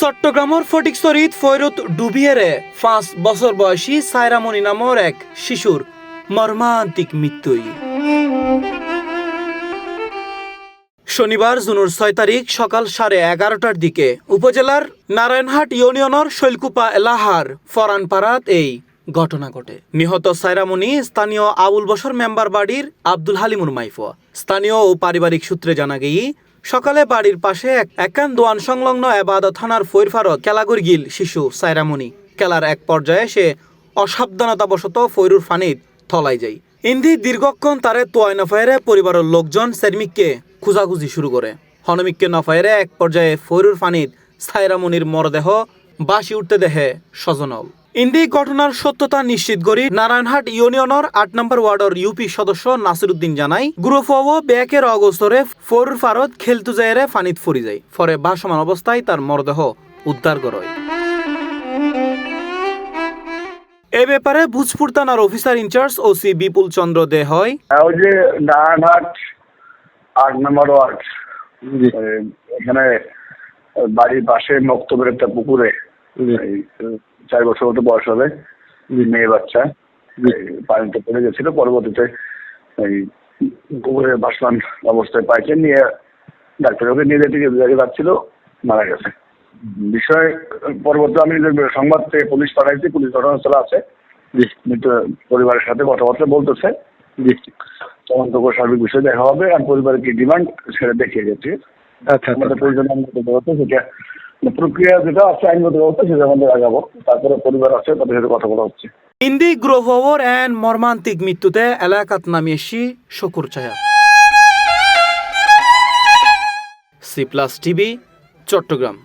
চট্টগ্রামের ফটিকছড়িত ফৈরত ডুবিয়েরে 5 বছর বয়সী সায়রামণি নামের এক শিশুর মর্মান্তিক মৃত্যুই। শনিবার জুনের 6 তারিখ সকাল 11:30টার দিকে উপজেলার নারায়ণহাট ইউনিয়নের শৈলকুপা এলাহার ফরানপাড়াত এই ঘটনা ঘটে। নিহত সায়রামণি স্থানীয় আবুল বশর মেম্বার বাড়ির আব্দুল হালিমুর মাইফা। স্থানীয় ও পারিবারিক সূত্রে জানা গেই সকালে বাড়ির পাশে একান দোয়ান সংলগ্ন এবাদত থানার ফৈরফারত কেলাগুর গিল শিশু সায়রামণি। কেলার এক পর্যায়ে সে অসাবধানতাবশত ফৈরুর ফানিত থলাই যায়। ইন্দি দীর্ঘক্ষণ তারে তোয়াই নফায়েরে পরিবারের লোকজন সেরমিককে খুঁজাখুঁজি শুরু করে। হনমিককে নফায়েরে এক পর্যায়ে ফৈরুর ফানিত সায়রামণির মরদেহ বাসি উঠতে দেখে স্বজনল। ইন্দি ঘটনার সত্যতা নিশ্চিত করি নারায়ণহাট ইউনিয়নের 8 নম্বর ওয়ার্ডের ইউপি সদস্য নাসির উদ্দিন জানাই গ্রুপও ব্যাকের অগস্তরে ফৈরুর ফারত খেলতু যায়রে ফানিত ফরি যায়। পরে ভাসমান অবস্থায় তার মরদেহ উদ্ধার করে। এ ব্যাপারে ভূজপুর থানার অফিসার ইনচার্জ ওসি বিপুল চন্দ্র দে হয় ওই যে নারায়ণহাট 8 নম্বর ওয়ার্ড এখানে বাড়ির পাশে মক্তবের একটা পুকুরে 4 বছর মতো বয়স হবে মেয়ে বাচ্চা পানিতে পড়ে গেছিল। পরবর্তীতে এই পুকুরে ভাসমান অবস্থায় পাইছে, নিয়ে ডাক্তারকে নিয়ে যেতে যাচ্ছিল, মারা গেছে। বিষয় পরবর্তী আমি সংবাদ থেকে পুলিশ পাঠাইছি, পুলিশ ঘটনাস্থলে আছে, পরিবারের সাথে কথাবার্তা বলতেছে, তদন্ত করে সার্বিক বিষয় দেখা হবে আর পরিবারের কি ডিমান্ড সেটা দেখিয়ে গেছে। আমাদের প্রয়োজন সেটা প্রক্রিয়া যেটা আছে আইনগত ব্যবস্থা সেটা আমাদের আগাবো। তারপরে পরিবার আছে তাদের সাথে কথা বলা হচ্ছে। ইন্দি গ্রোভর এন্ড মর্মান্তিক মৃত্যুতে এলাকাত নামিয়েছি শকুর ছায়া। C+ TV Chittagong.